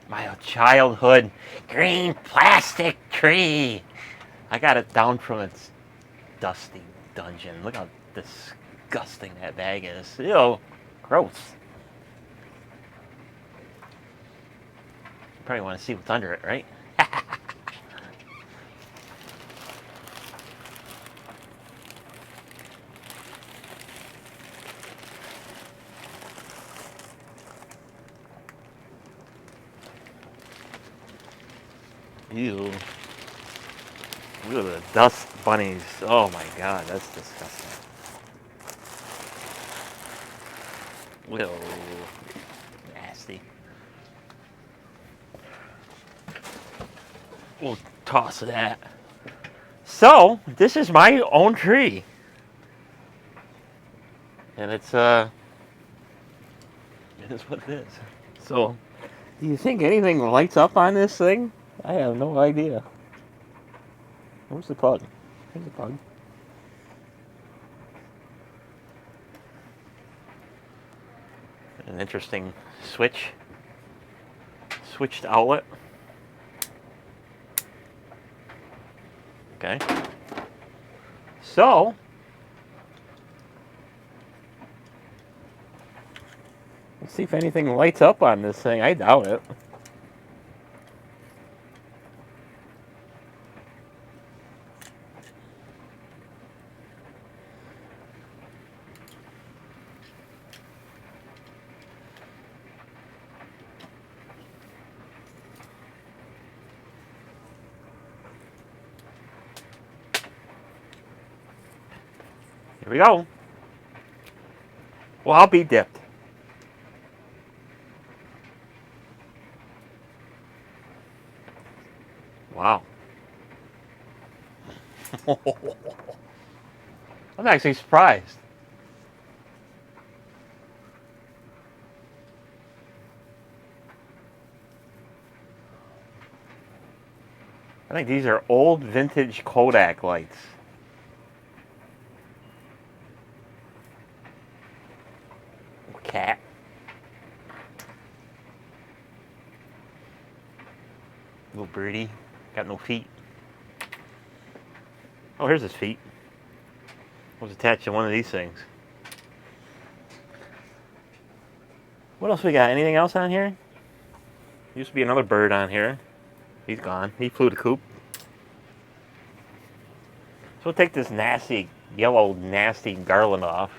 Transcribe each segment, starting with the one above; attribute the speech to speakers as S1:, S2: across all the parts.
S1: My childhood green plastic tree. I got it down from its dusty dungeon. Look how disgusting that bag is. Ew. Gross. You probably want to see what's under it, right? Ew. Look at the dust bunnies. Oh my god, that's disgusting. Ew. Nasty. We'll toss that. So, this is my own tree. And it's, it is what it is. So, do you think anything lights up on this thing? I have no idea. Where's the pug? There's the pug. An interesting switched outlet. Okay. So, let's see if anything lights up on this thing. I doubt it. Here we go. Well, I'll be dipped. Wow. I'm actually surprised. I think these are old vintage Kodak lights. Cat. Little birdie. Got no feet. Oh, here's his feet. Was attached to one of these things. What else we got? Anything else on here? Used to be another bird on here. He's gone. He flew the coop. So we'll take this nasty, yellow, nasty garland off.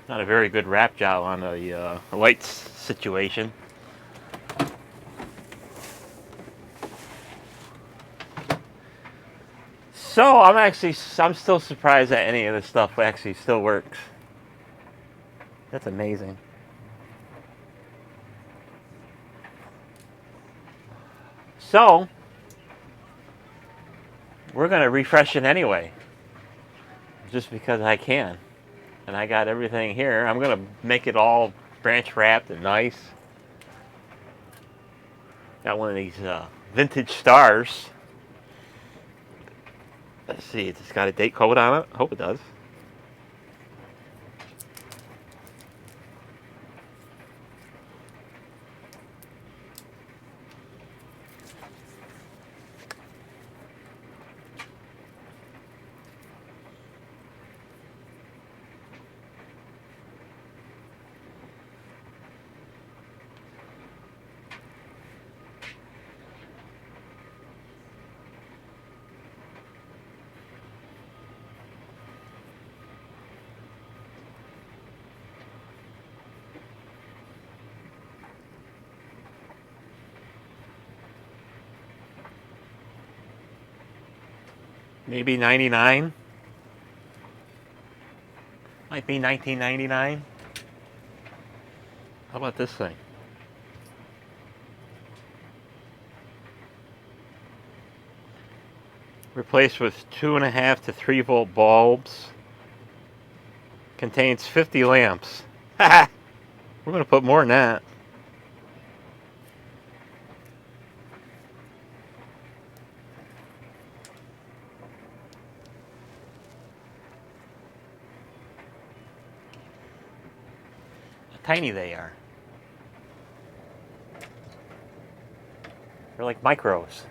S1: Not a very good wrap job on the lights situation. So I'm still surprised that any of this stuff actually still works. That's amazing. So we're gonna refresh it anyway, just because I can. And I got everything here. I'm gonna make it all branch wrapped and nice. Got one of these vintage stars. Let's see, it's got a date code on it. Hope it does. Maybe 99. Might be 1999. How about this thing? replaced with 2.5 to 3 volt bulbs. Contains 50 lamps. We're going to put more than that. How tiny they are. They're like micros.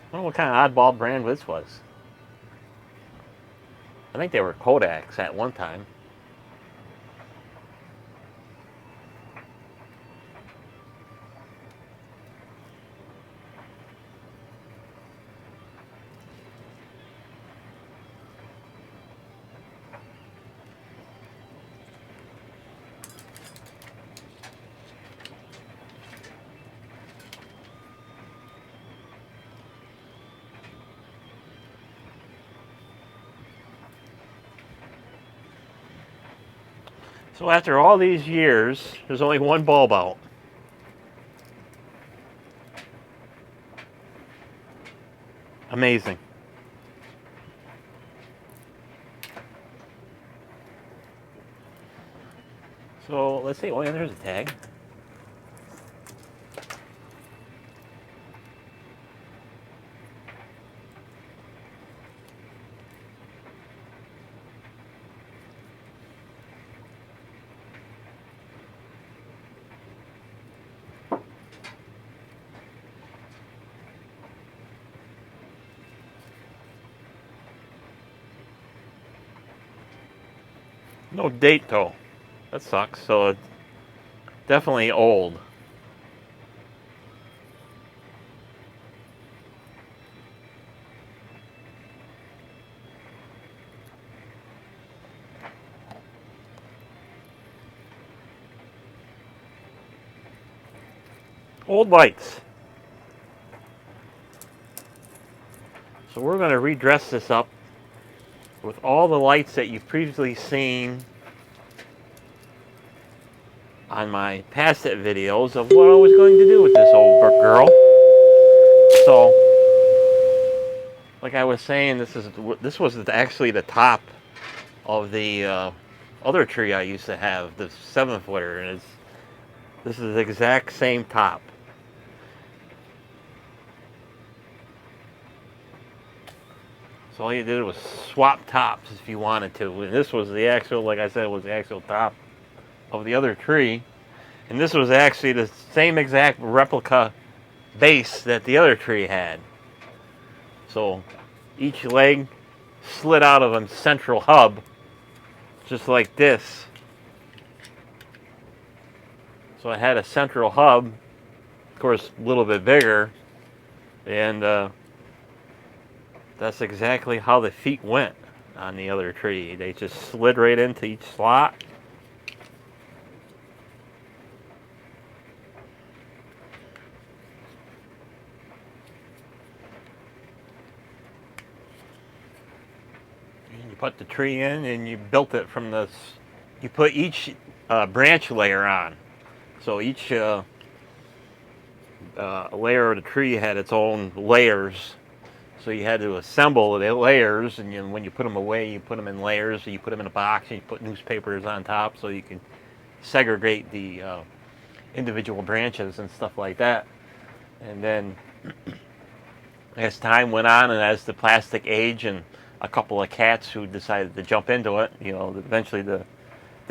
S1: I don't know what kind of oddball brand this was. I think they were Kodaks at one time. So after all these years, there's only one bulb out. Amazing. So let's see. Oh, yeah, there's a tag. No date though. That sucks. So it's definitely old. Old lights. So we're going to redress this up with all the lights that you've previously seen on my past videos of what I was going to do with this old girl. So, like I was saying, this was actually the top of the other tree I used to have, the 7-footer, and this is the exact same top. So all you did was swap tops if you wanted to, and this was the actual, like I said, was the actual top of the other tree, and this was actually the same exact replica base that the other tree had. So each leg slid out of a central hub, just like this. So I had a central hub, of course, a little bit bigger, and that's exactly how the feet went on the other tree. They just slid right into each slot. And you put the tree in and you built it from this. You put each branch layer on. So each layer of the tree had its own layers. So you had to assemble the layers, and when you put them away, you put them in layers. So you put them in a box, and you put newspapers on top, so you can segregate the individual branches and stuff like that. And then, as time went on, and as the plastic aged, and a couple of cats who decided to jump into it, eventually the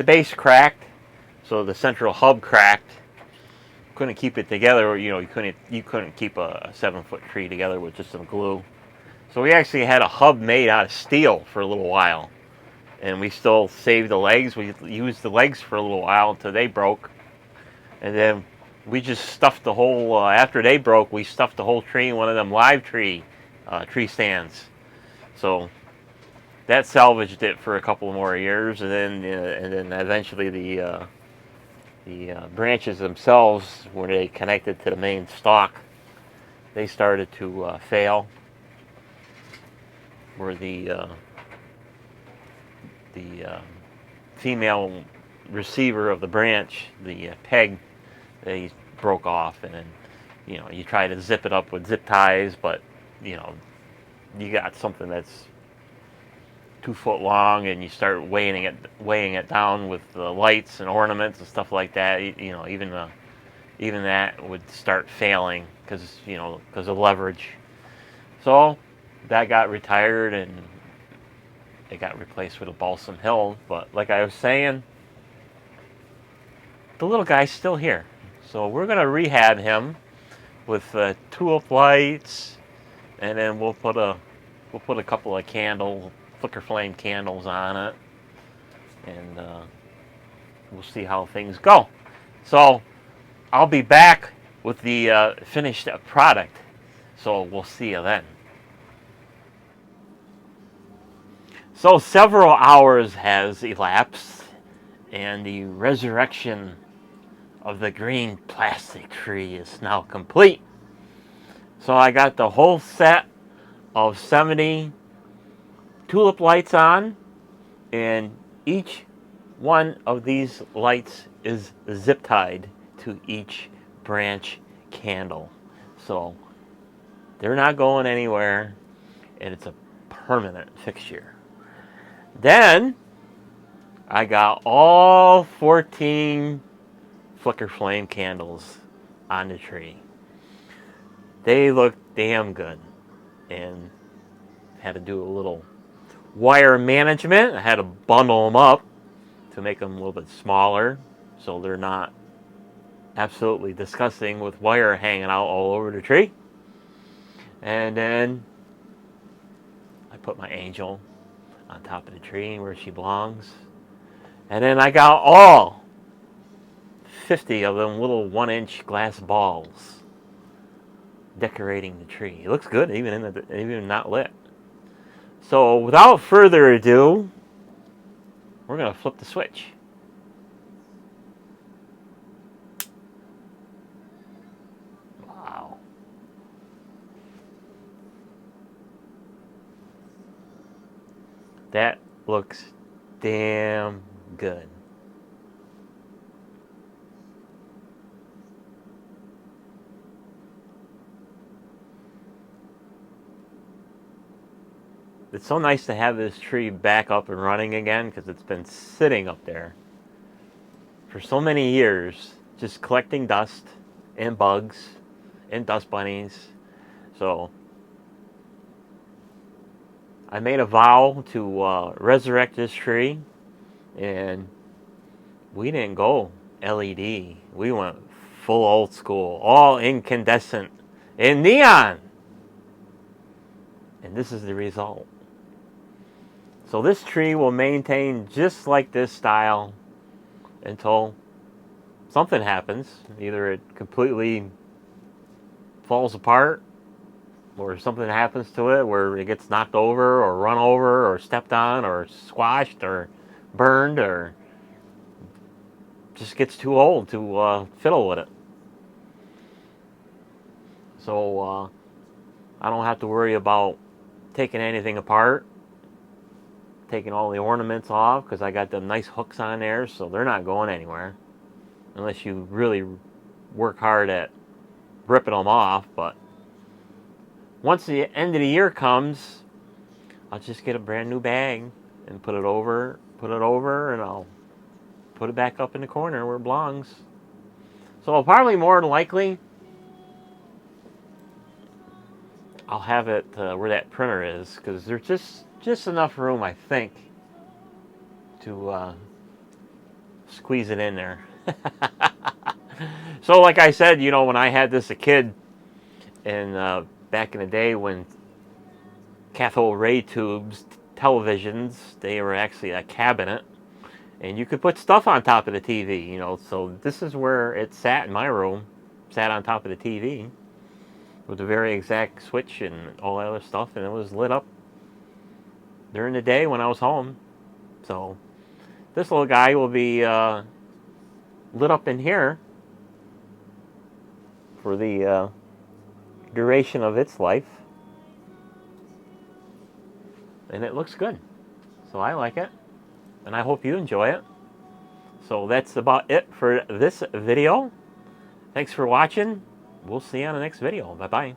S1: base cracked, so the central hub cracked. Couldn't keep it together, or you couldn't keep a 7-foot tree together with just some glue. So we actually had a hub made out of steel for a little while, and we still saved the legs. We used the legs for a little while until they broke, and then we just stuffed the whole. After they broke, we stuffed the whole tree in one of them live tree stands. So that salvaged it for a couple more years, and then eventually the branches themselves, when they connected to the main stalk, they started to fail. Where the female receiver of the branch, the peg, they broke off, and then you try to zip it up with zip ties, but you know, you got something that's 2 foot long and you start weighing it down with the lights and ornaments and stuff like that, you know, even that would start failing because of leverage. So that got retired and it got replaced with a Balsam Hill. But like I was saying, the little guy's still here. So we're going to rehab him with tulip lights, and then we'll put a couple of flicker flame candles on it, and we'll see how things go. So I'll be back with the finished product. So we'll see you then. So several hours has elapsed, and the resurrection of the green plastic tree is now complete. So I got the whole set of 70 tulip lights on, and each one of these lights is zip tied to each branch candle. So they're not going anywhere, and it's a permanent fixture. Then I got all 14 flicker flame candles on the tree. They look damn good, and had to do a little wire management. I had to bundle them up to make them a little bit smaller so they're not absolutely disgusting with wire hanging out all over the tree. And then I put my angel on top of the tree where she belongs. And then I got all 50 of them little 1-inch glass balls decorating the tree. It looks good even not lit. So without further ado, we're going to flip the switch. Wow. That looks damn good. It's so nice to have this tree back up and running again, because it's been sitting up there for so many years, just collecting dust and bugs and dust bunnies. So I made a vow to resurrect this tree, and we didn't go LED. We went full old school, all incandescent and neon. And this is the result. So this tree will maintain just like this style until something happens. Either it completely falls apart, or something happens to it where it gets knocked over or run over or stepped on or squashed or burned, or just gets too old to fiddle with it. So I don't have to worry about taking anything apart, taking all the ornaments off, because I got them nice hooks on there, so they're not going anywhere unless you really work hard at ripping them off. But once the end of the year comes, I'll just get a brand new bag and put it over, and I'll put it back up in the corner where it belongs. So I'll probably, more than likely, I'll have it where that printer is, because there's just enough room, I think, to squeeze it in there. So like I said, when I had this a kid, and back in the day when cathode ray tubes televisions, they were actually a cabinet, and you could put stuff on top of the TV, so this is where it sat in my room, sat on top of the TV with a very exact switch and all that other stuff, and it was lit up during the day when I was home. So this little guy will be lit up in here for the duration of its life, and it looks good. So I like it, and I hope you enjoy it. So that's about it for this video. Thanks for watching. We'll see you on the next video. Bye-bye.